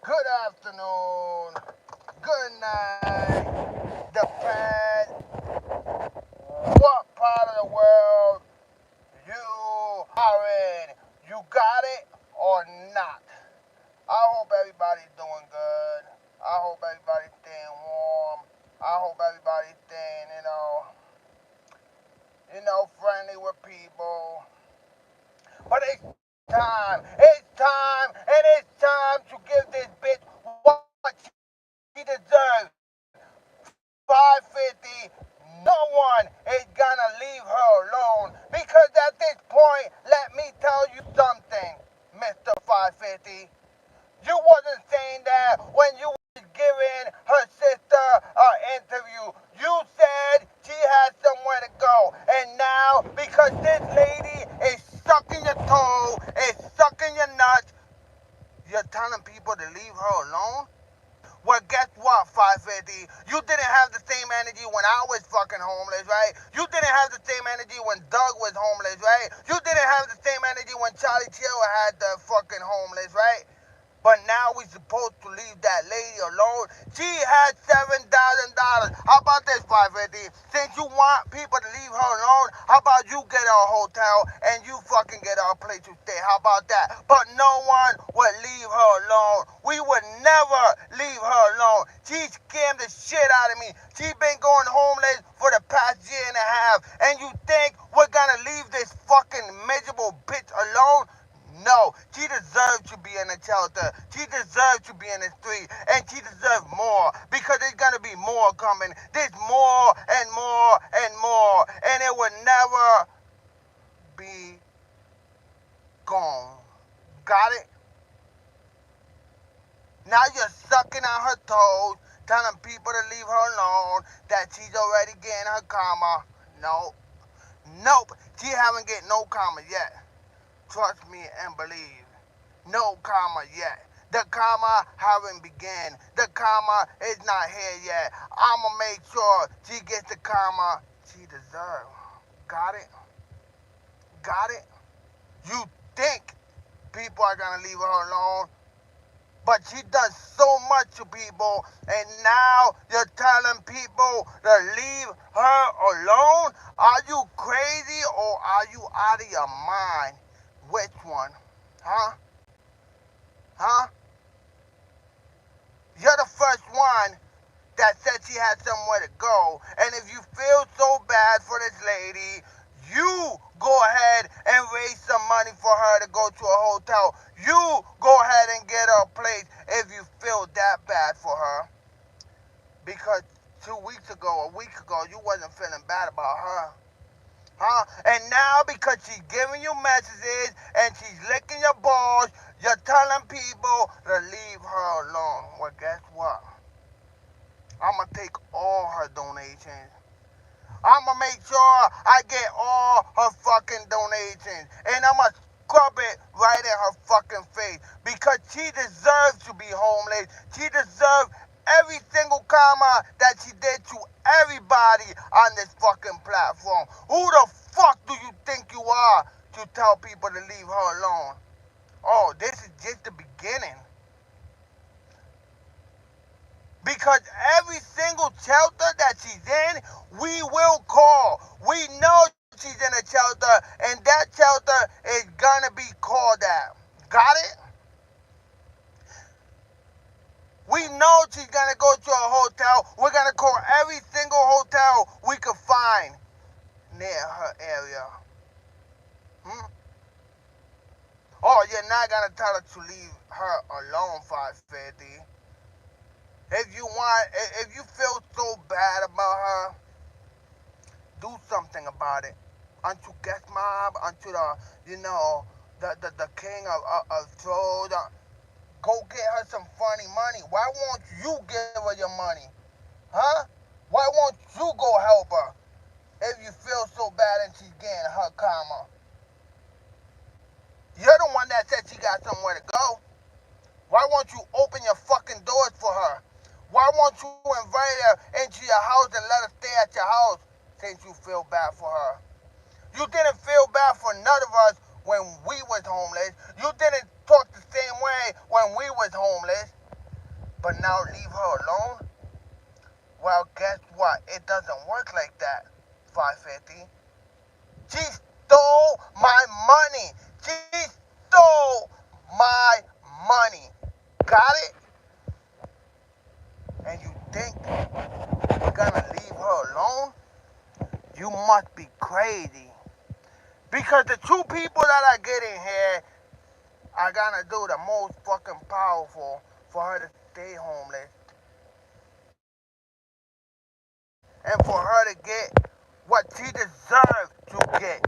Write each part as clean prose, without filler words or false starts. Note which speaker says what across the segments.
Speaker 1: Good afternoon, good night, depends what part of the world you are in. You got it or not. I hope everybody's doing good. I hope everybody's staying warm. I hope everybody's staying, friendly with people. But and it's time to give this bitch what she deserves. 550. No one is gonna leave her alone because at this point, let me tell you something, Mr. 550. You wasn't saying that when you was giving her sister an interview. You said she had somewhere to go. And now, because this lady is sucking your toe, is sucking your nuts, you're telling people to leave her alone? Well, guess what, 550? You didn't have the same energy when I was fucking homeless, right? You didn't have the same energy when Doug was homeless, right? You didn't have the same energy when Charlie Chill had the fucking homeless, right? But now we supposed to leave that lady alone. She had $7,000. How about this, 550? Since you want people to leave her alone, how about you get her a hotel and you fucking get her a place to stay? How about that? But no one would leave her alone. We would never leave her alone. She scammed the shit out of me. She been going homeless for the past year and a half. And you think we're gonna leave this fucking miserable bitch alone? No, she deserves to be in a shelter. She deserves to be in the street. And she deserves more. Because there's going to be more coming. There's more and more and more. And it will never be gone. Got it? Now you're sucking on her toes, telling people to leave her alone, that she's already getting her karma. No. Nope. She haven't get no karma yet. Trust me and believe. No karma yet. The karma haven't begun. The karma is not here yet. I'ma make sure she gets the karma she deserves. Got it? Got it? You think people are gonna leave her alone? But she does so much to people, and now you're telling people to leave her alone? Are you crazy or are you out of your mind? Which one? Huh? Huh? You're the first one that said she had somewhere to go. And if you feel so bad for this lady, you go ahead and raise some money for her to go to a hotel. You go ahead and get her a place if you feel that bad for her. Because 2 weeks ago, a week ago, you wasn't feeling bad about her. Huh? And now because she's giving you messages and she's licking your balls, you're telling people to leave her alone. Well, guess what? I'm going to take all her donations. I'm going to make sure I get all her fucking donations. And I'm going to scrub it right in her fucking face. Because she deserves to be homeless. She deserves every single karma that she did to everybody on this fucking platform. Who the fuck do you think you are to tell people to leave her alone? Oh, this is just the beginning. Because every single shelter that she's in, we will call. We know she's in a shelter, and that shelter is gonna be called at. Got it? We know she's gonna go to a hotel. We're gonna call every single hotel we could find near her area. Hmm? Oh, you're not gonna tell her to leave her alone, 550. If you feel so bad about her, do something about it. Unto Guest Mob, unto the king of trolls. Go get her some funny money. Why won't you give her your money? Huh? Why won't you go help her if you feel so bad and she's getting her karma? You're the one that said she got somewhere to go. Why won't you open your fucking doors for her? Why won't you invite her into your house and let her stay at your house since you feel bad for her? You didn't feel bad for none of us when we was homeless. You didn't talk the same way when we was homeless. but now leave her alone? Well, guess what? It doesn't work like that, 550. She stole my money. She stole my money. Got it? And you think you're gonna leave her alone? You must be crazy. Because the two people that I get in here are gonna do the most fucking powerful for her to stay homeless. And for her to get what she deserves to get.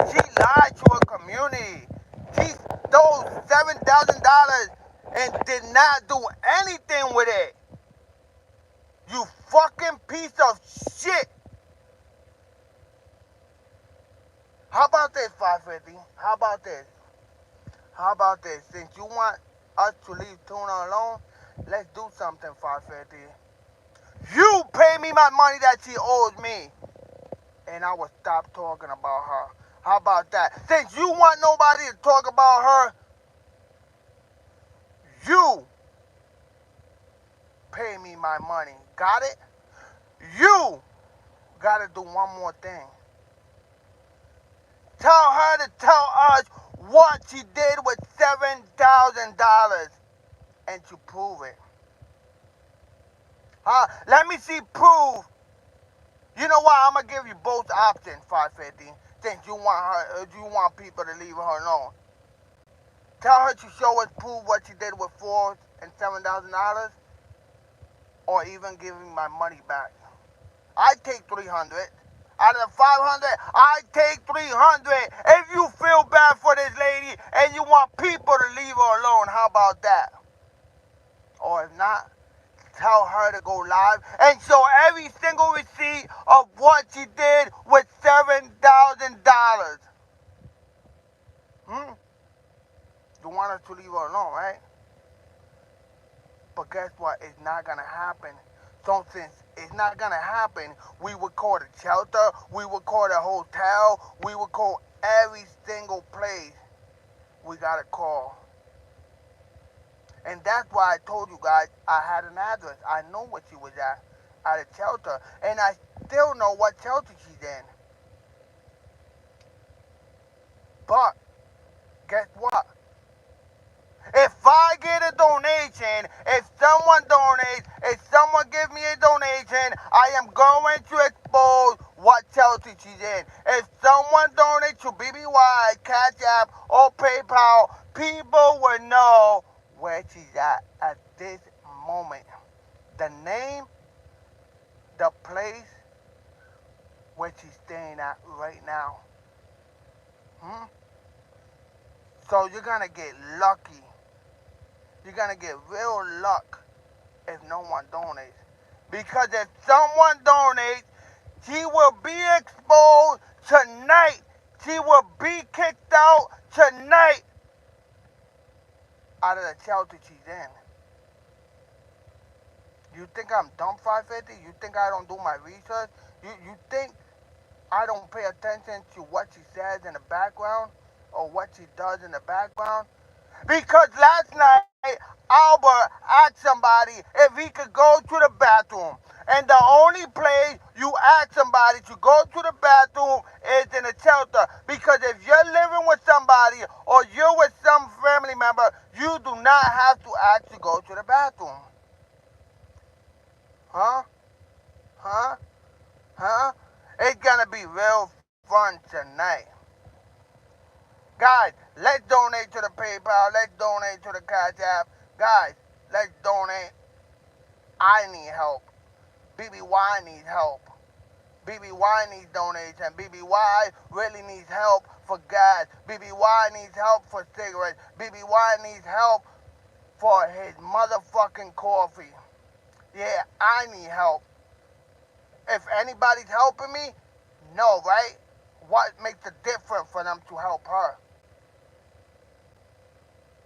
Speaker 1: She lied to her community. She stole $7,000 and did not do anything with it. You fucking piece of shit. How about this, 550? How about this? How about this? Since you want us to leave Tuna alone, let's do something, 550. You pay me my money that she owes me, and I will stop talking about her. How about that? Since you want nobody to talk about her, you pay me my money. Got it? You gotta do one more thing. Tell her to tell us what she did with $7,000 and to prove it. Let me see proof. You know what? I'm gonna give you both options, 550. Since you want people to leave her alone. Tell her to show us proof what she did with $4,000 and $7,000, or even give me my money back. I take 300. Out of the 500, I take 300. If you feel bad for this lady and you want people to leave her alone, how about that? Or if not, tell her to go live and show every single receipt of what she did with $7,000. You want us to leave her alone, right? But guess what? It's not going to happen. So since it's not going to happen, we would call the shelter, we would call the hotel, we would call every single place we got to call. And that's why I told you guys I had an address. I know where she was at a shelter. And I still know what shelter she's in. But guess what? If I get a donation, if someone donates, if someone gives me a donation, I am going to expose what shelter she's in. If someone donates to BBY, Cash App, or PayPal, people will know where she's at this moment. The name, the place where she's staying at right now. So you're going to get lucky. You're going to get real luck if no one donates. Because if someone donates, she will be exposed tonight. She will be kicked out tonight out of the shelter she's in. You think I'm dumb, 550? You think I don't do my research? You think I don't pay attention to what she says in the background or what she does in the background? Because last night, Albert asked somebody if he could go to the bathroom. And the only place you ask somebody to go to the bathroom is in a shelter. Because if you're living with somebody or you're with some family member, you do not have to ask to go to the bathroom. Huh? It's gonna be real fun tonight. Guys, let's donate to the PayPal. Let's donate to the Cash App. Guys, let's donate. I need help. BBY needs help. BBY needs donation. BBY really needs help for gas. BBY needs help for cigarettes. BBY needs help for his motherfucking coffee. Yeah, I need help. If anybody's helping me, no, right? What makes the difference for them to help her?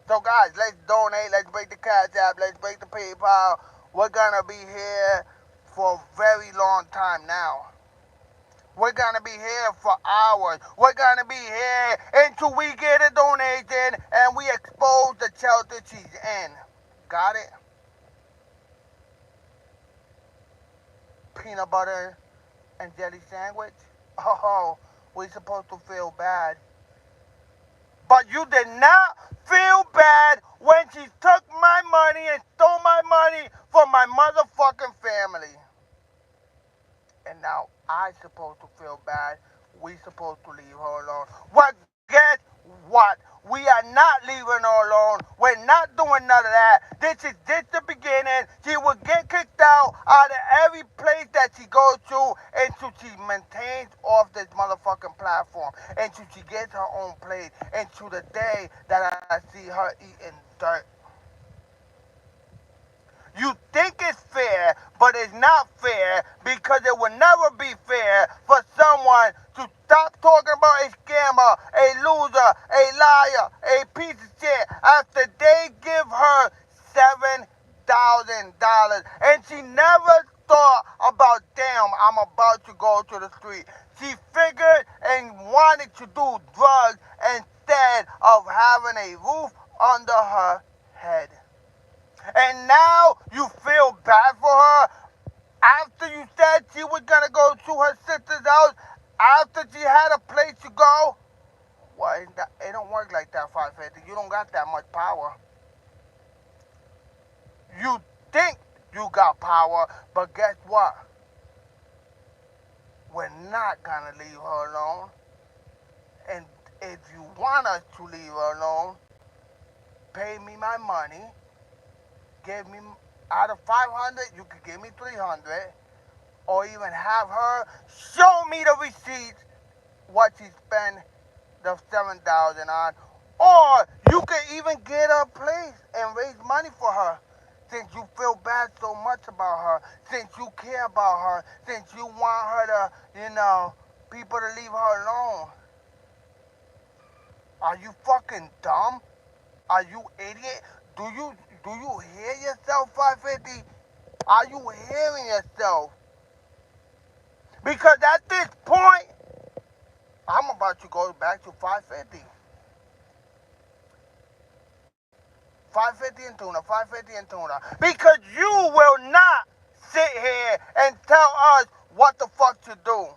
Speaker 1: So guys, let's donate, let's break the Cash App, let's break the PayPal. We're gonna be here for a very long time now. We're gonna be here for hours. We're gonna be here until we get a donation and we expose the shelter she's in. Got it? Peanut butter and jelly sandwich? Oh, we supposed to feel bad. But you did not feel bad when she took my money and stole my money from my motherfucking family. And now I supposed to feel bad. We supposed to leave her alone. Well, guess what? We are not leaving her alone. We're not doing none of that. This is just the beginning. She will get kicked out of every place that she goes to until she maintains off this motherfucking platform. Until she gets her own place. Until the day that I see her eating dirt. You think it's fair, but it's not fair because it will never be fair for someone to stop talking about a scammer, a loser, a liar, a piece of shit after they give her $7,000. And she never thought about, damn, I'm about to go to the street. She figured and wanted to do drugs instead of having a roof under her head. And now you feel bad for her after you said she was going to go to her sister's house, after she had a place to go. Well, it don't work like that, 550. You don't got that much power. You think you got power, but guess what? We're not going to leave her alone. And if you want us to leave her alone, pay me my money. Give me, out of 500, you could give me 300, or even have her show me the receipts what she spent the 7,000 on, or you could even get her a place and raise money for her, since you feel bad so much about her, since you care about her, since you want her to, people to leave her alone. Are you fucking dumb? Are you idiot? Do you hear yourself, 550? Are you hearing yourself? Because at this point, I'm about to go back to 550. 550 and tuna, 550 and tuna. Because you will not sit here and tell us what the fuck to do.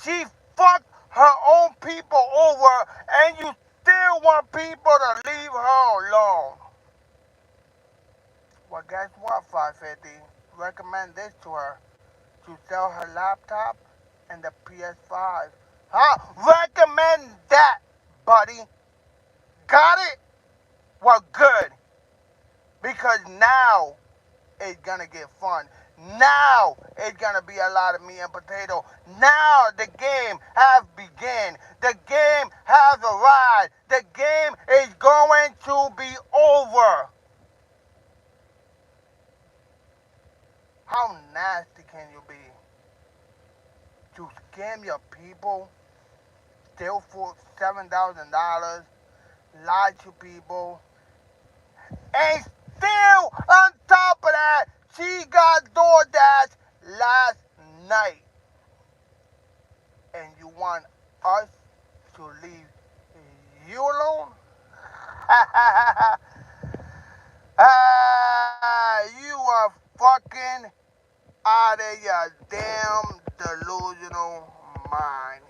Speaker 1: She fucked her own people over, and you still want people to leave her alone. Well, guess what, 550? Recommend this to her. To sell her laptop and the PS5. Huh? Recommend that, buddy. Got it? Well, good. Because now it's gonna get fun. Now it's gonna be a lot of meat and potato. Now the game has begun. The game has arrived. The game is going to be over. How nasty can you be? To scam your people, steal for $7,000, lie to people, and still on top of that, she got DoorDash last night. And you want us to leave you alone? You are fucking out of your damn delusional mind.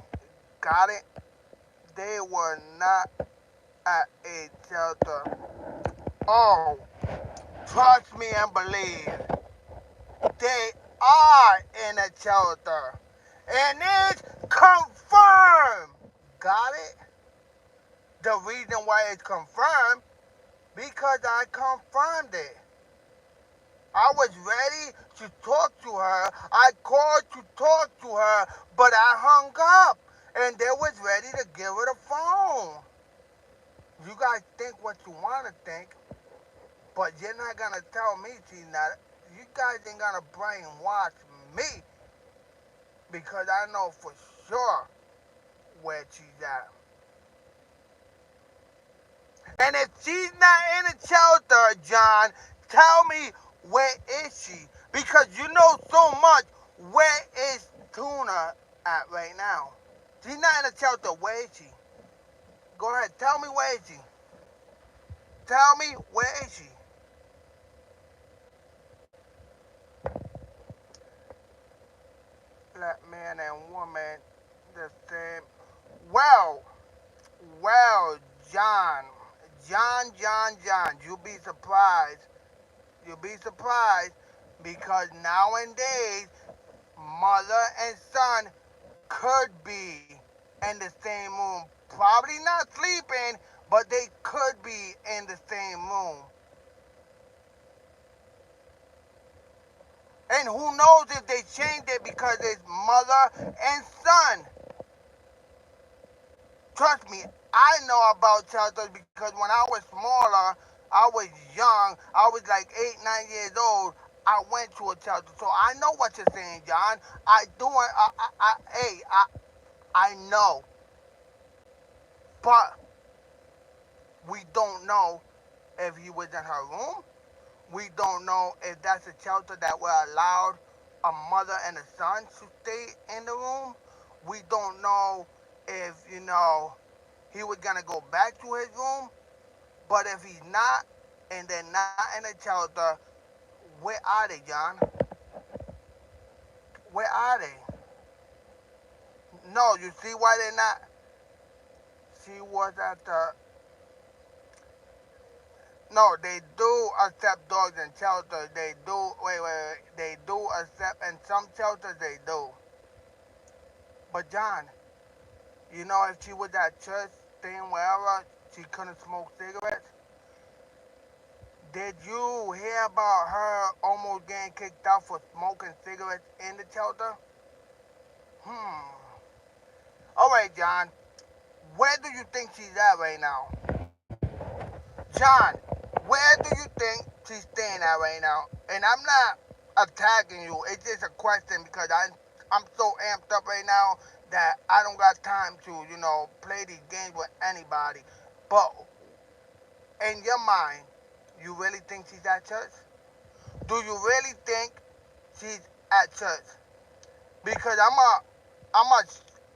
Speaker 1: Got it? They were not at a shelter. Oh, trust me and believe. They are in a shelter. And it's confirmed. Got it? The reason why it's confirmed, because I confirmed it. I was ready to talk to her. I called to talk to her, but I hung up. And they was ready to give her the phone. You guys think what you want to think, but you're not going to tell me she's not. You guys ain't going to brainwash me, because I know for sure where she's at. And if she's not in a shelter, John, tell me, where is she? Because you know so much. Where is Tuna at right now? She's not in a shelter. Where is she? Go ahead. Tell me, where is she? Tell me, where is she? and woman the same. Well, well, John, John, you'll be surprised. You'll be surprised because nowadays, mother and son could be in the same room. Probably not sleeping, but they could be in the same room. And who knows if they changed it because it's mother and son. Trust me, I know about shelters because when I was smaller, I was young, I was like 8, 9 years old. I went to a shelter, so I know what you're saying, John. I do. I know, but we don't know if he was in her room. We don't know if that's a shelter that will allow a mother and a son to stay in the room. We don't know if, he was going to go back to his room. But if he's not, and they're not in a shelter, where are they, John? Where are they? No, you see why they're not? She was at the... No, they do accept dogs in shelters. They do, wait. They do accept, in some shelters they do. But John, if she was at church, staying wherever, she couldn't smoke cigarettes. Did you hear about her almost getting kicked out for smoking cigarettes in the shelter? All right, John. Where do you think she's at right now? John, where do you think she's staying at right now? And I'm not attacking you. It's just a question because I'm so amped up right now that I don't got time to, play these games with anybody. But in your mind, you really think she's at church? Do you really think she's at church? Because I'm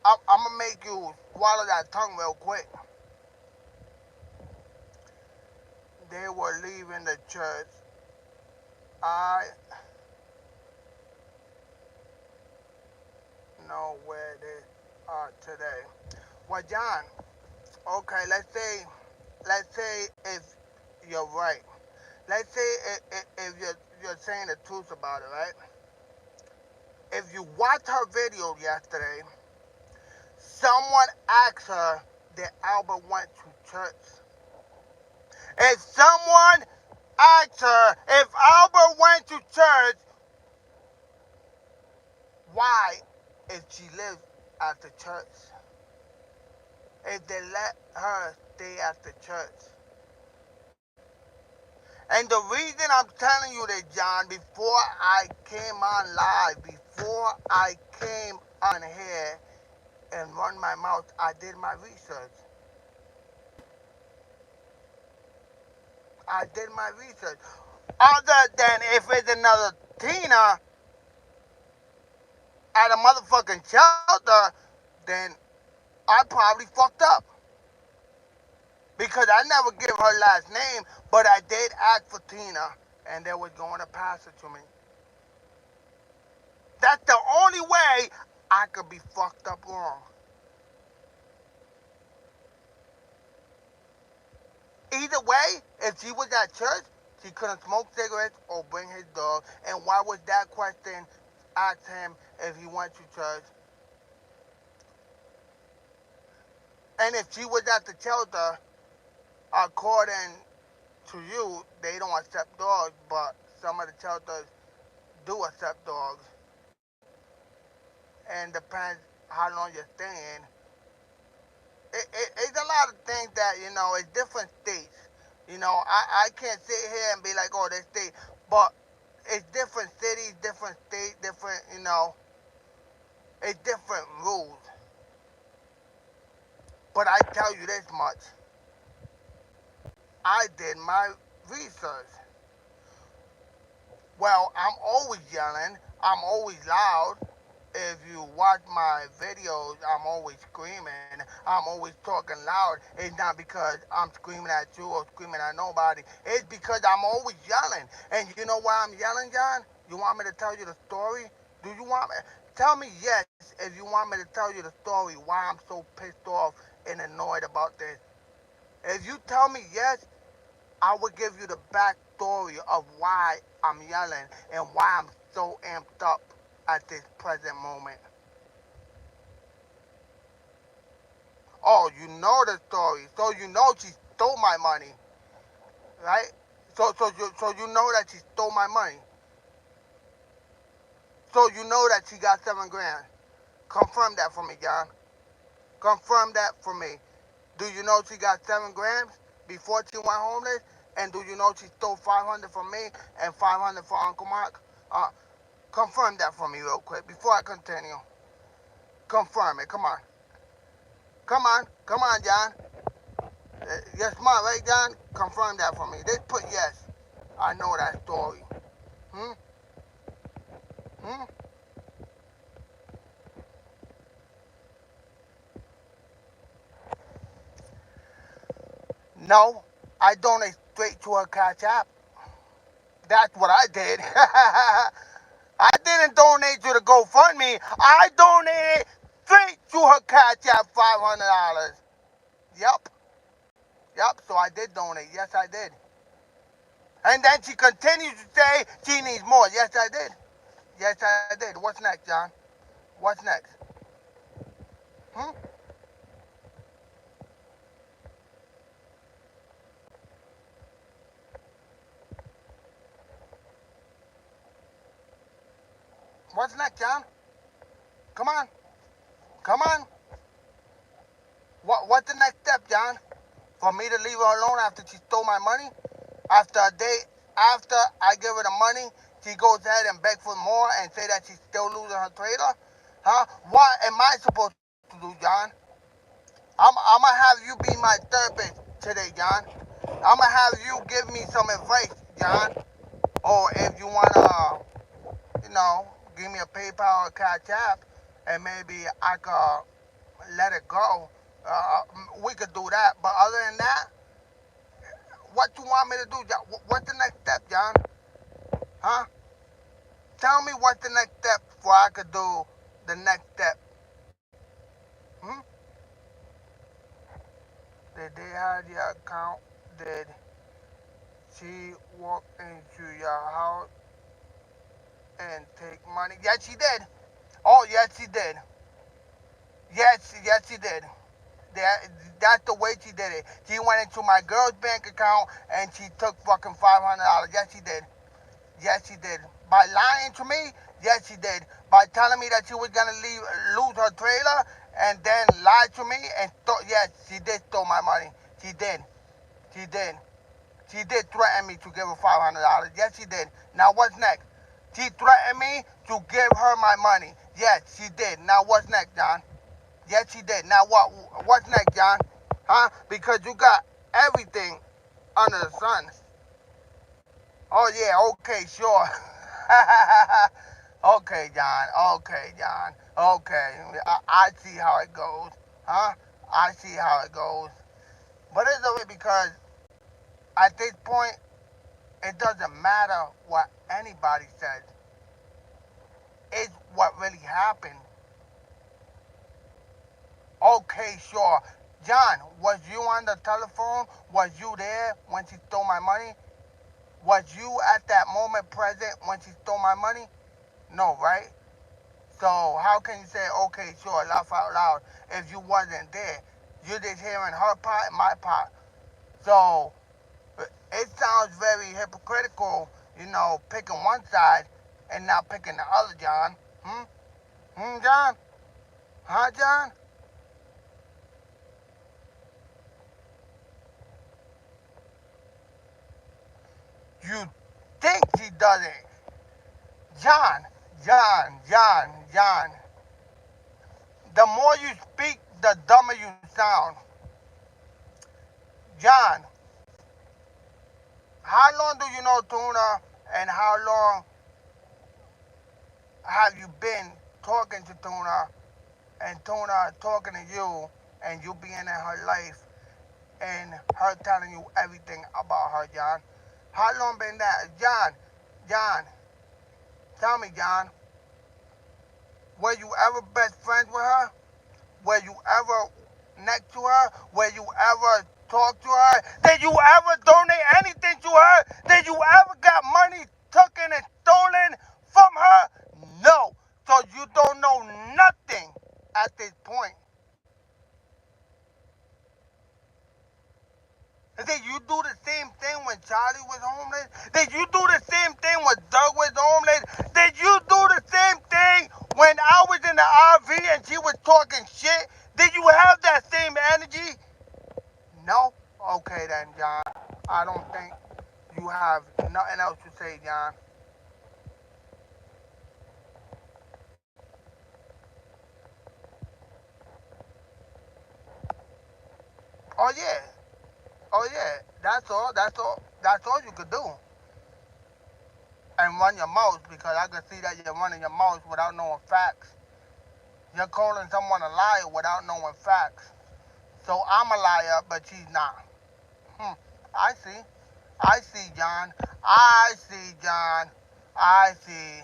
Speaker 1: gonna make you swallow that tongue real quick. They were leaving the church. I know where they are today. Well, John, okay, let's say if you're right. Let's say if you're saying the truth about it, right? If you watched her video yesterday, someone asked her that Albert went to church. If someone asked her if Albert went to church, why, if she lives at the church, if they let her stay at the church? And the reason I'm telling you this, John, before I came on live, before I came on here and run my mouth, I did my research. Other than if it's another Tina at a motherfucking shelter, then I probably fucked up. Because I never give her last name, but I did ask for Tina, and they was going to pass it to me. That's the only way I could be fucked up wrong. Either way, if she was at church, she couldn't smoke cigarettes or bring his dog. And why was that question asked him if he went to church? And if she was at the shelter, according to you, they don't accept dogs, but some of the shelters do accept dogs. And depends how long you're staying. It's a lot of things that, it's different states. I can't sit here and be like, oh, this state. But it's different cities, different states, different, it's different rules. But I tell you this much. I did my research. Well, I'm always yelling. I'm always loud. If you watch my videos, I'm always screaming. I'm always talking loud. It's not because I'm screaming at you or screaming at nobody. It's because I'm always yelling. And you know why I'm yelling, John? You want me to tell you the story? Do you want me? Tell me yes if you want me to tell you the story why I'm so pissed off and annoyed about this. If you tell me yes, I will give you the backstory of why I'm yelling and why I'm so amped up at this present moment. Oh, you know the story, so you know she stole my money, right? So you know that she stole my money. So you know that she got 7 grand. Confirm that for me, John. Confirm that for me. Do you know she got 7 grams before she went homeless? And do you know she stole 500 from me and 500 for Uncle Mark? Uh, Confirm that for me real quick before I continue. Confirm it. Come on. Come on. Come on, John. You're smart, right, John? Confirm that for me. Just put yes. I know that story. Hmm? Hmm? No. I donate straight to her Cash App. That's what I did. I didn't donate to the GoFundMe. I donated straight to her Cash App $500. Yep. Yep. So I did donate. Yes, I did. And then she continues to say she needs more. Yes, I did. Yes, I did. What's next, John? What's next? Hmm? What's next, John? Come on. Come on. What's the next step, John? For me to leave her alone after she stole my money? After a day, after I give her the money, she goes ahead and beg for more and say that she's still losing her trailer? Huh? What am I supposed to do, John? I'm gonna have you be my therapist today, John. I'm gonna have you give me some advice, John. Or if you wanna, you know, give me a PayPal or Cash App, and maybe I could let it go. Uh, we could do that. But other than that, what you want me to do, John? What's the next step, John? Huh? Tell me what's the next step before I could do the next step. Hmm? Did they have your account? Did she walk into your house and take money? Yes, she did. Oh, yes, she did. Yes, she did. That, that's the way she did it. She went into my girl's bank account and she took fucking $500. Yes, she did. Yes, she did. By lying to me, yes, she did. By telling me that she was gonna lose her trailer, and then lied to me and yes, she did steal my money. She did. She did. She did threaten me to give her $500. Yes, she did. Now what's next? She threatened me to give her my money. Yes, she did. Now what's next, John? Yes, she did. Now what? What's next, John? Huh? Because you got everything under the sun. Oh yeah. Okay. Sure. Okay, John. Okay, John. Okay. I see how it goes. Huh? I see how it goes. But it's okay because at this point, it doesn't matter what anybody says. It's what really happened. Okay, sure. John, was you on the telephone? Was you there when she stole my money? Was you at that moment present when she stole my money? No, right? So how can you say, okay, sure, laugh out loud if you wasn't there? You're just hearing her part and my part. So it sounds very hypocritical, picking one side and not picking the other, John. Hmm? John? Huh, John? You think she doesn't. John. The more you speak, the dumber you sound. John, how long do you know Tuna and how long have you been talking to Tuna and Tuna talking to you and you being in her life and her telling you everything about her, John? How long been that? John, tell me, John. Were you ever best friends with her? Were you ever next to her? Were you ever talk to her? Did you ever donate anything to her? Did you ever got money taken and stolen from her? No. So you don't know nothing at this point. Did you do the same thing when Charlie was homeless? Did you do the same thing when Doug was homeless? Did you do the same thing when I was in the RV and she was talking shit? Did you have that same energy? No? Okay then, John. I don't think you have nothing else to say, John. Oh yeah. Oh yeah. That's all. That's all. That's all you could do. And run your mouth because I can see that you're running your mouth without knowing facts. You're calling someone a liar without knowing facts. So I'm a liar, but she's not. Hmm. I see. I see, John. I see, John. I see.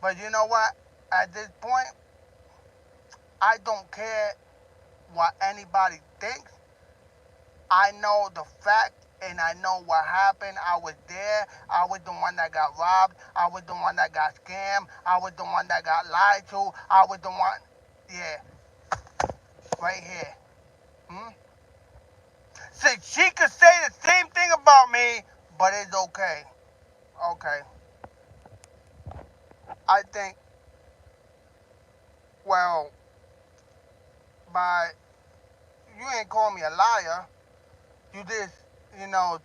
Speaker 1: But you know what? At this point, I don't care what anybody thinks. I know the fact and I know what happened. I was there. I was the one that got robbed. I was the one that got scammed. I was the one that got lied to. I was the one. Yeah, right here. Hmm? See, she could say the same thing about me, but it's okay. Okay. I think, well, by you ain't call me a liar. You just,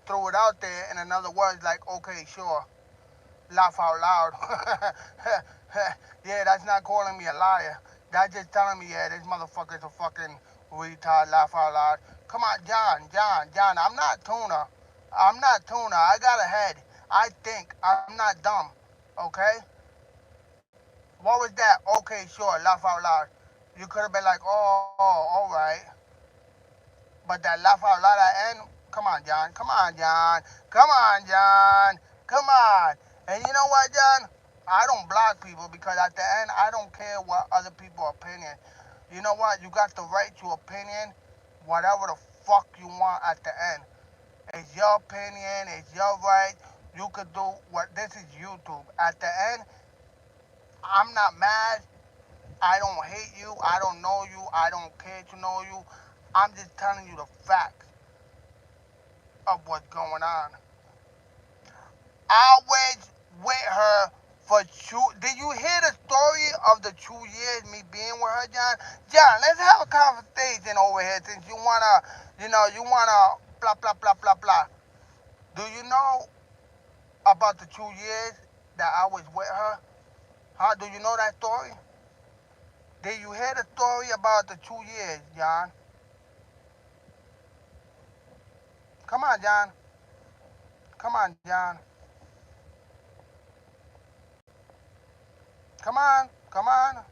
Speaker 1: throw it out there in another words like, okay, sure. Laugh out loud. Yeah, that's not calling me a liar. That's just telling me, yeah, this motherfucker's a fucking retard. Laugh out loud. Come on, John. I'm not tuna. I'm not tuna. I got a head. I think. I'm not dumb. Okay? What was that? Okay, sure. Laugh out loud. You could have been like, oh, all right. But that laugh out loud at end, come on, John. Come on, John. Come on, John. Come on. And you know what, John? I don't block people because at the end, I don't care what other people's opinion. You know what? You got the right to opinion, whatever the fuck you want at the end. It's your opinion. It's your right. You could do what. This is YouTube. At the end, I'm not mad. I don't hate you. I don't know you. I don't care to know you. I'm just telling you the facts of what's going on. I was with her for two. Did you hear the story of the 2 years me being with her, John? John, let's have a conversation over here since you wanna blah blah blah blah blah. Do you know about the 2 years that I was with her? Huh? Do you know that story? Did you hear the story about the 2 years, John? Come on, John. Come on, John. Come on. Come on.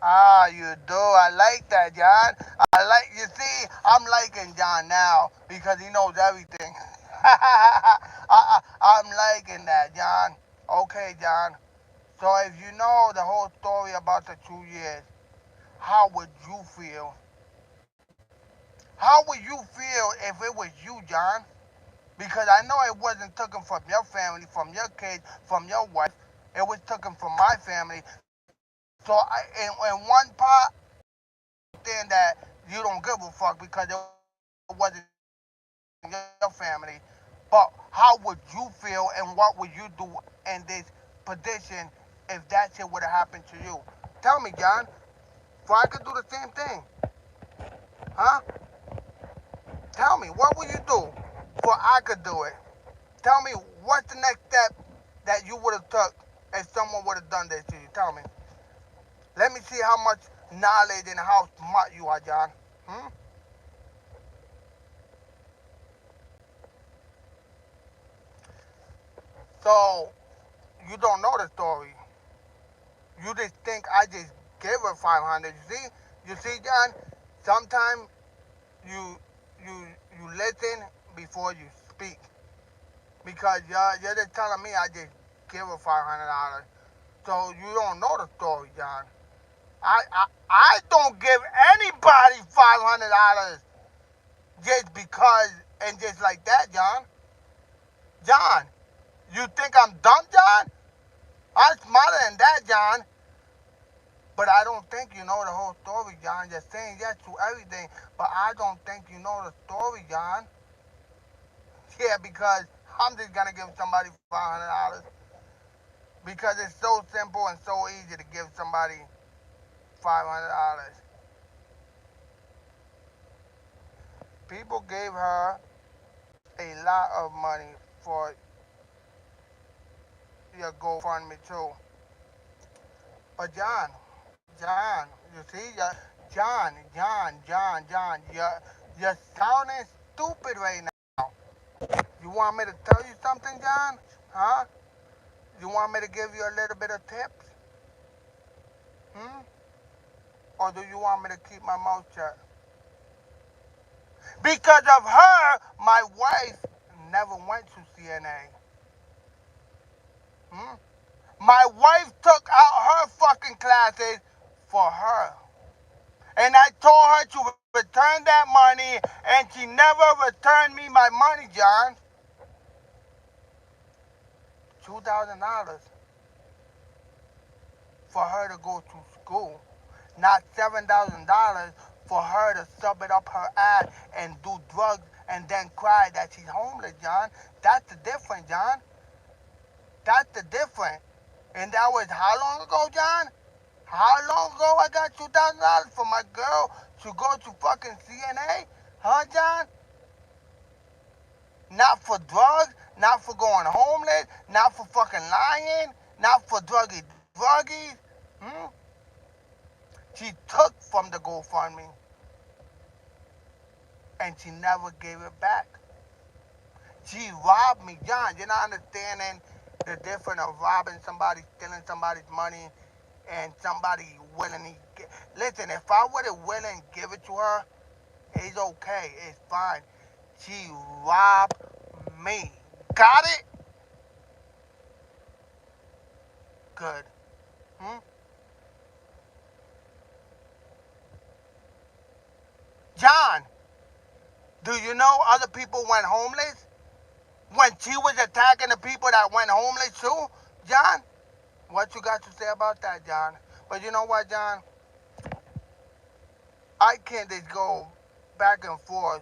Speaker 1: Ah, you do. I like that, John. You see, I'm liking John now because he knows everything. I'm liking that, John. Okay, John. So if you know the whole story about the 2 years, how would you feel? How would you feel if it was you, John? Because I know it wasn't taken from your family, from your kids, from your wife. It was taken from my family. So in one part, understand that you don't give a fuck because it wasn't your family. But how would you feel and what would you do in this position if that shit would have happened to you? Tell me, John. So I could do the same thing. Huh? Tell me, what would you do so I could do it? Tell me, what's the next step that you would have took if someone would have done this to you? Tell me. Let me see how much knowledge and how smart you are, John. Hmm? So, you don't know the story. You just think I just gave her 500. You see, John. Sometimes you you you listen before you speak because you're just telling me I just give her $500. So you don't know the story, John. I don't give anybody $500 just because and just like that, John. John, you think I'm dumb, John? I'm smarter than that, John. But I don't think you know the whole story, John. You're saying yes to everything, but I don't think you know the story, John. Yeah, because I'm just gonna give somebody $500 because it's so simple and so easy to give somebody $500. People gave her a lot of money for your GoFundMe too. But John, you see, John, you're sounding stupid right now. You want me to tell you something, John? Huh? You want me to give you a little bit of tips? Hmm? Or do you want me to keep my mouth shut? Because of her, my wife never went to CNA. Hmm? My wife took out her fucking classes for her. And I told her to return that money, and she never returned me my money, John. $2,000 for her to go to school, not $7,000 for her to sub it up her ass and do drugs and then cry that she's homeless, John. That's the difference, John. That's the difference. And that was how long ago, John? How long ago I got $2,000 for my girl to go to fucking CNA? Huh, John? Not for drugs, not for going homeless, not for fucking lying, not for druggies. Hmm? She took from the GoFundMe and she never gave it back. She robbed me, John. You're not understanding the difference of robbing somebody, stealing somebody's money, and somebody willingly. Listen, if I would have willingly give it to her, it's okay. It's fine. She robbed me. Got it? Good. Hmm? John, do you know other people went homeless? When she was attacking the people that went homeless too? John, what you got to say about that, John? But you know what, John? I can't just go back and forth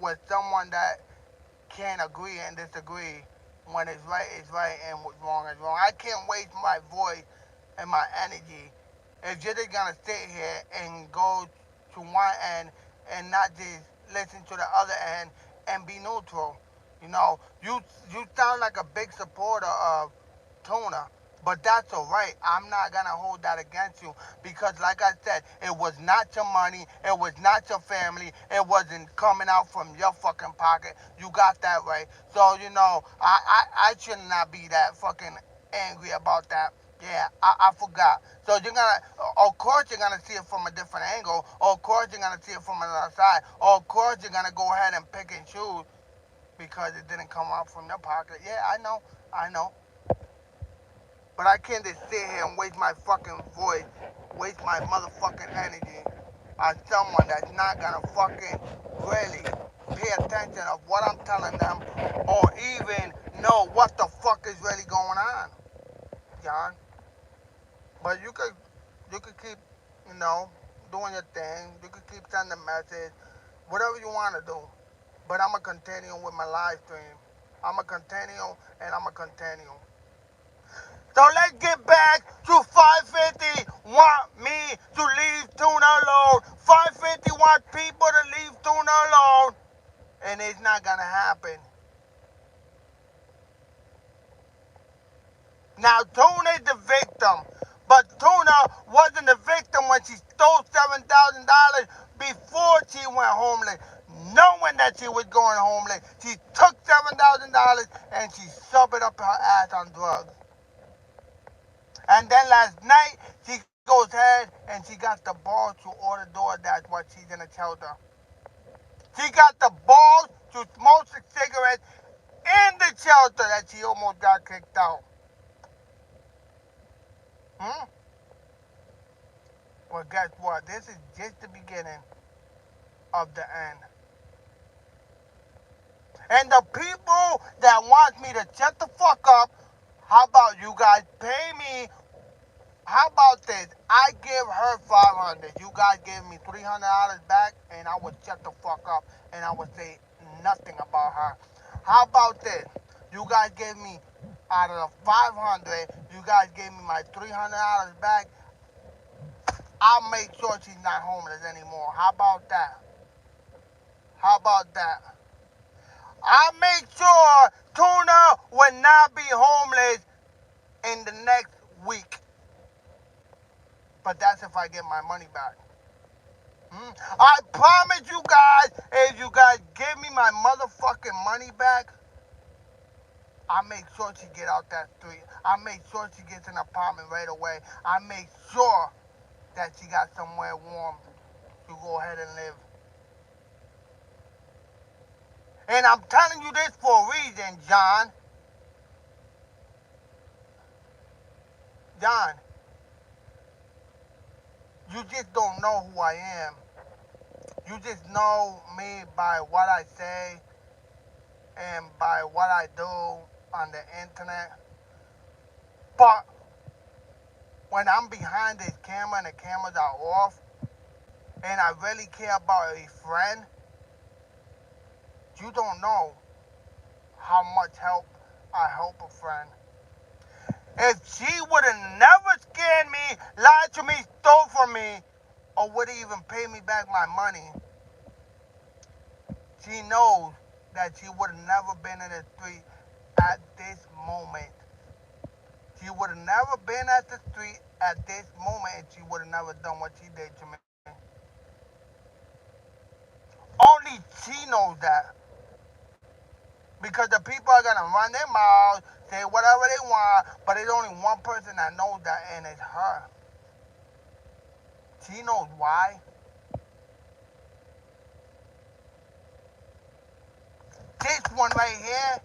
Speaker 1: with someone that can't agree and disagree when it's right is right and what's wrong is wrong. I can't waste my voice and my energy if you're just gonna sit here and go to one end and not just listen to the other end and be neutral. You know, you sound like a big supporter of Tuna, but that's all right. I'm not gonna hold that against you because, like I said, it was not your money, it was not your family, it wasn't coming out from your fucking pocket. You got that right. So you know, I should not be that fucking angry about that. Yeah, I forgot. So you're gonna, of course, you're gonna see it from a different angle. Of course, you're gonna see it from another side. Of course, you're gonna go ahead and pick and choose because it didn't come out from your pocket. Yeah, I know. But I can't just sit here and waste my fucking voice, waste my motherfucking energy on someone that's not gonna fucking really pay attention of what I'm telling them or even know what the fuck is really going on, John. But you could keep, you know, doing your thing. You could keep sending messages, whatever you want to do. But I'm gonna continue with my live stream. I'm gonna continue and I'm gonna continue. So let's get back to 550 want me to leave Tuna alone. 550 want people to leave Tuna alone. And it's not gonna happen. Now Tuna is the victim. But Tuna wasn't the victim when she stole $7,000 before she went homeless. Knowing that she was going homeless. She took $7,000 and she subbed it up her ass on drugs. And then last night, she goes ahead and she got the balls to order DoorDash while she's in a shelter. She got the balls to smoke cigarettes in the shelter that she almost got kicked out. Hmm? Well, guess what? This is just the beginning of the end. And the people that want me to shut the fuck up, how about you guys pay me? How about this? I give her 500. You guys give me $300 back, and I would shut the fuck up, and I would say nothing about her. How about this? You guys gave me out of the 500. You guys gave me my $300 back. I'll make sure she's not homeless anymore. How about that? How about that? I'll make sure Tuna will not be homeless in the next week. But that's if I get my money back. I promise you guys, if you guys give me my motherfucking money back, I make sure she get out that street. I make sure she gets an apartment right away. I make sure that she got somewhere warm to go ahead and live. And I'm telling you this for a reason, John. John, you just don't know who I am. You just know me by what I say and by what I do on the internet. But when I'm behind this camera and the cameras are off, and I really care about a friend, you don't know how much help I help a friend. If she would have never scared me, lied to me, stole from me, or would even pay me back my money, she knows that she would have never been in the street at this moment. She would have never been at the street at this moment, and she would have never done what she did to me. Only she knows that. Because the people are going to run their mouths, say whatever they want, but there's only one person that knows that, and it's her. She knows why. This one right here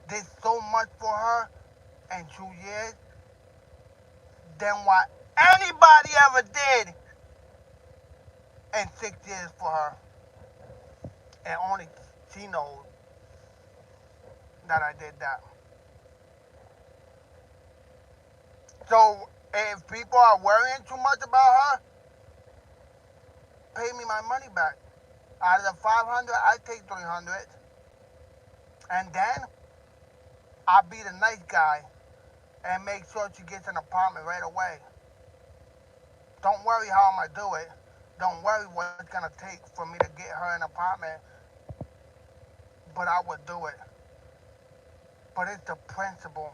Speaker 1: did so much for her in 2 years than what anybody ever did in 6 years for her. And only she knows that I did that. So if people are worrying too much about her, pay me my money back. Out of the 500, I take 300. And then I'll be the nice guy and make sure she gets an apartment right away. Don't worry how I'm going to do it. Don't worry what it's going to take for me to get her an apartment. But I would do it. But it's the principle.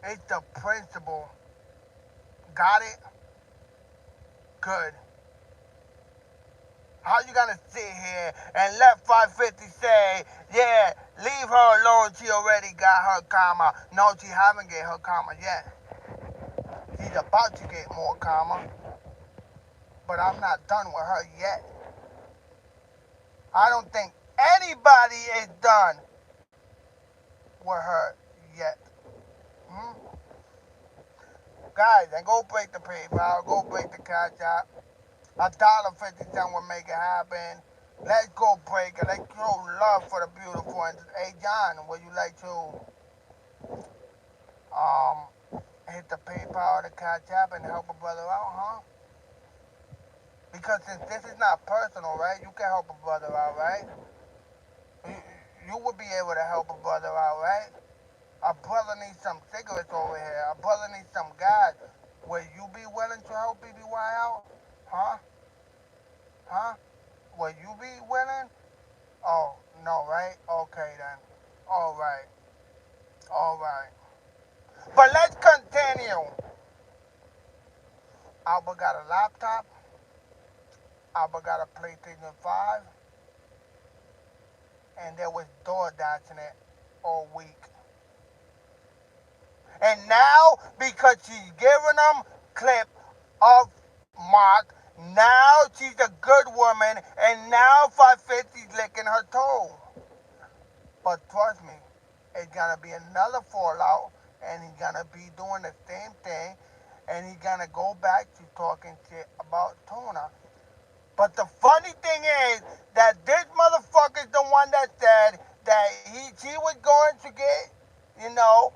Speaker 1: It's the principle. Got it? Good. How you gonna sit here and let 550 say, yeah, leave her alone, she already got her karma? No, she haven't get her karma yet. She's about to get more karma. But I'm not done with her yet. I don't think anybody is done with her yet. Guys, and go break the PayPal, go break the Cash App. $1.50 will make it happen. Let's go break it. Let's show love for the beautiful ones. Hey, John, would you like to hit the PayPal or the Cash App and help a brother out, huh? Because since this is not personal, right, you can help a brother out, right? You would be able to help a brother out, right? A brother needs some cigarettes over here. A brother needs some gas. Will you be willing to help BBY out? Huh? Huh? Will you be willing? Oh, no, right? Okay, then. All right. All right. But let's continue. Albert got a laptop. Albert got a PlayStation 5. And there was DoorDash in it all week. And now, because she's giving them clip of Mark, now she's a good woman, and now 550's licking her toe. But trust me, it's gonna be another fallout and he's gonna be doing the same thing, and he's gonna go back to talking shit about Tuna. But the funny thing is that this motherfucker is the one that said that she was going to get, you know,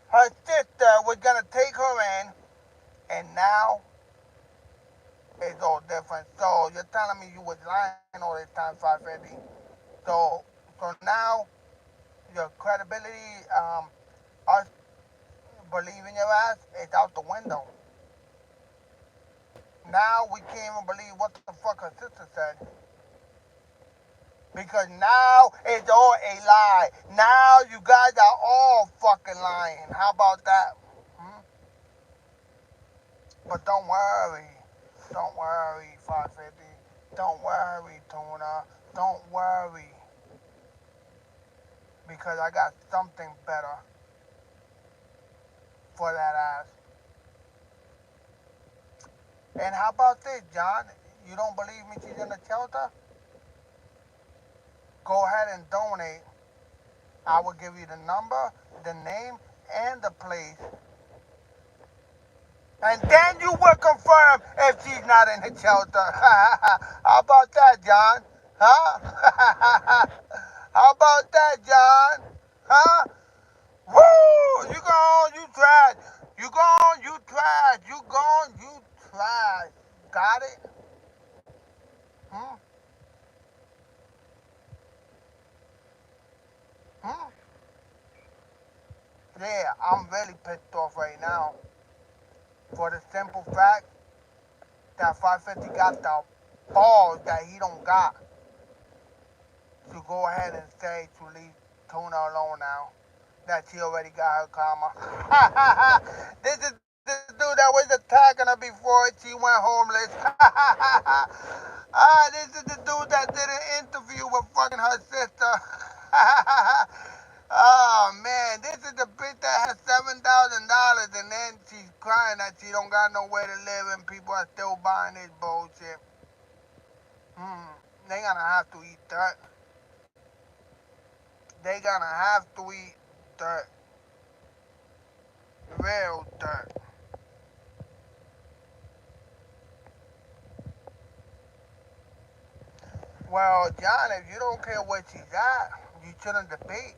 Speaker 1: her sister was gonna take her in, and now it's all different. So you're telling me you was lying all this time, 550. So now your credibility, us believing your ass is out the window. Now we can't even believe what the fuck her sister said. Because now it's all a lie. Now you guys are all fucking lying. How about that? Hmm? But don't worry. Don't worry, 550. Don't worry, Tuna. Don't worry. Because I got something better for that ass. And how about this, John? You don't believe me she's in the shelter? Go ahead and donate. I will give you the number, the name, and the place. And then you will confirm if she's not in the shelter. How about that, John? Huh? How about that, John? Huh? Woo! You gone, you tried. You gone, you tried. You gone, you tried. Got it? Hmm? Hmm? Yeah, I'm really pissed off right now. For the simple fact that 550 got the balls that he don't got to go ahead and say to leave Tuna alone now. That she already got her karma. This is the dude that was attacking her before she went homeless. This is the dude that did an interview with fucking her sister. Oh man, this is the bitch that has $7,000 and then she's crying that she don't got nowhere to live and people are still buying this bullshit. Hmm, they gonna have to eat dirt. They gonna have to eat dirt. Real dirt. Well, John, if you don't care where she's at, you shouldn't debate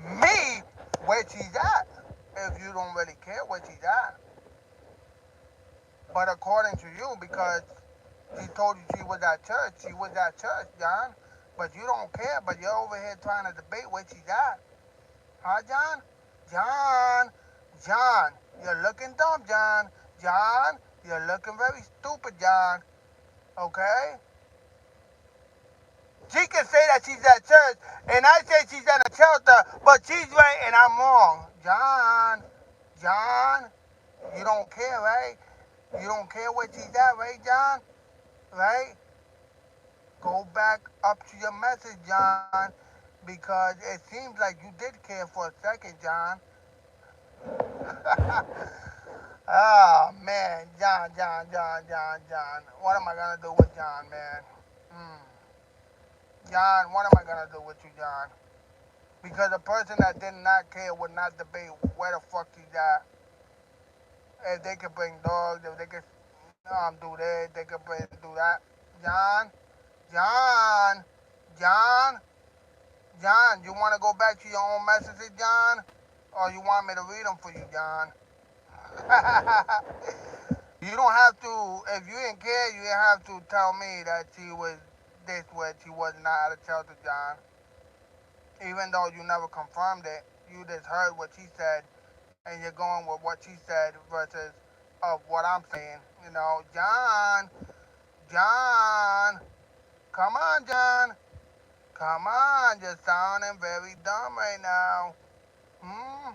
Speaker 1: me where she's at. If you don't really care where she's at. But according to you, because she told you she was at church, John. But you don't care, but you're over here trying to debate where she's at. Huh, John? John, John, you're looking dumb, John. John, you're looking very stupid, John. Okay? She can say that she's at church, and I say she's at a shelter, but she's right and I'm wrong. John, you don't care, right? You don't care where she's at, right, John? Right? Go back up to your message, John, because it seems like you did care for a second, John. Oh, man. John. What am I going to do with John, man? Hmm. John, what am I going to do with you, John? Because a person that did not care would not debate where the fuck he's at. If they could bring dogs, if they could do this, they could do that. John, John, John, John, you want to go back to your own messages, John? Or you want me to read them for you, John? You don't have to, if you didn't care, you didn't have to tell me that she was this way, she was not at a shelter, John. Even though you never confirmed it, you just heard what she said, and you're going with what she said versus of what I'm saying. You know, John, come on, John, come on, you're sounding very dumb right now. Hmm?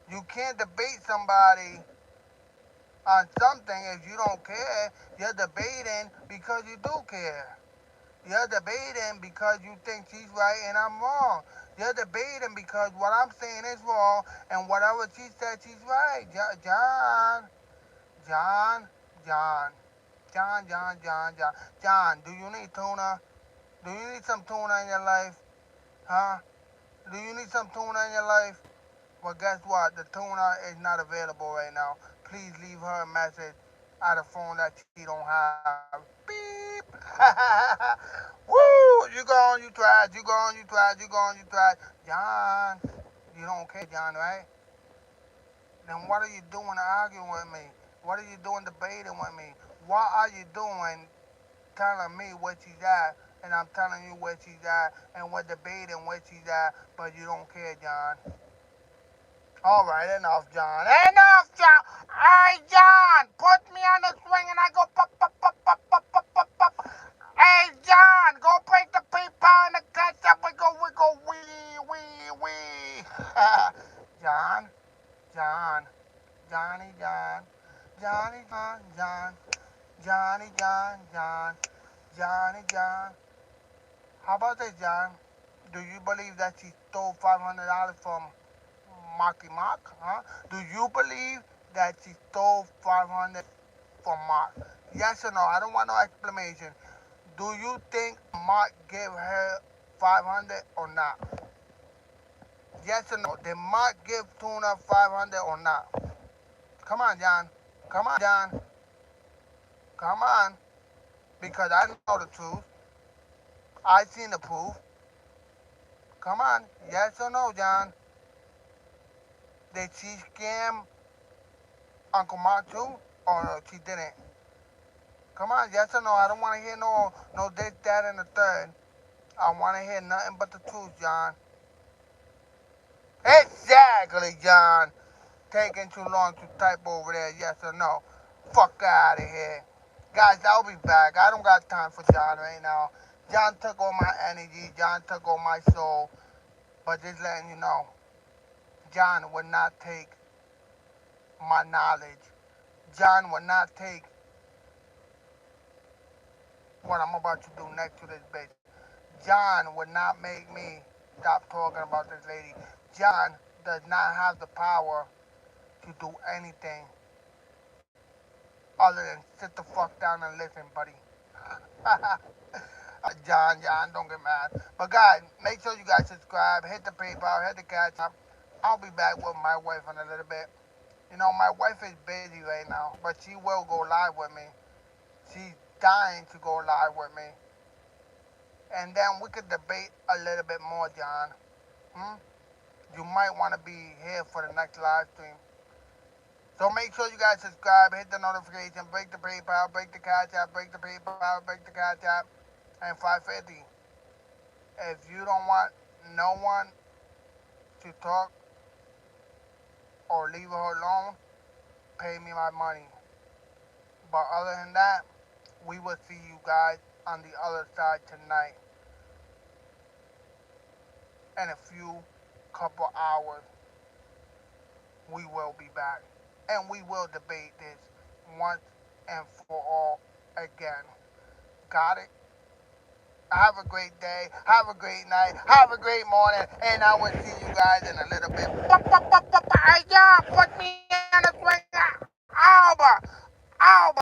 Speaker 1: You can't debate somebody on something if you don't care. You're debating because you do care. You're debating because you think she's right and I'm wrong. You're debating because what I'm saying is wrong and whatever she said, she's right. John, John, John, John, do you need tuna? Do you need some tuna in your life? Huh? Do you need some tuna in your life? Well, guess what? The tuna is not available right now. Please leave her a message at a phone that she don't have. Beep. Woo! You gone, you tried, you gone, you tried, you gone, you tried. John, you don't care, John, right? Then what are you doing arguing with me? What are you doing debating with me? What are you doing telling me where she's at, and I'm telling you where she's at, and we're debating where she's at, but you don't care, John? All right, enough, John. Enough, John. Hey, John, put me on the swing and I go pop, pop, pop, pop, pop, pop, pop, pop. Hey, John, go break the paper and the ketchup. We go, wee. John, John, Johnny, John, Johnny, John, Johnny, John, Johnny, John. How about this, John? Do you believe that she stole $500 from Marky Mark? Huh? Do you believe that she stole 500 from Mark? Yes or no? I don't want no explanation. Do you think Mark gave her 500 or not? Yes or no? Did Mark give Tuna 500 or not? Come on, John. Come on, John. Come on. Because I know the truth. I seen the proof. Come on. Yes or no, John? Did she scam Uncle Mark too? Or no, she didn't? Come on, yes or no? I don't want to hear no this, that, and the third. I want to hear nothing but the truth, John. Exactly, John. Taking too long to type over there, yes or no. Fuck out of here. Guys, I'll be back. I don't got time for John right now. John took all my energy. John took all my soul. But just letting you know, John would not take my knowledge. John would not take what I'm about to do next to this bitch. John would not make me stop talking about this lady. John does not have the power to do anything other than sit the fuck down and listen, buddy. John, don't get mad. But guys, make sure you guys subscribe, hit the PayPal, hit the catch up. I'll be back with my wife in a little bit. You know, my wife is busy right now, but she will go live with me. She's dying to go live with me. And then we could debate a little bit more, John. Hmm? You might want to be here for the next live stream. So make sure you guys subscribe, hit the notification, break the PayPal, break the Cash App, break the PayPal, break the Cash App, and 550. If you don't want no one to talk or leave her alone, pay me my money. But other than that, we will see you guys on the other side tonight. In a few couple hours, we will be back. And we will debate this once and for all again. Got it? Have a great day. Have a great night. Have a great morning. And I will see you guys in a little bit. Yeah, put me on the swing. Alba.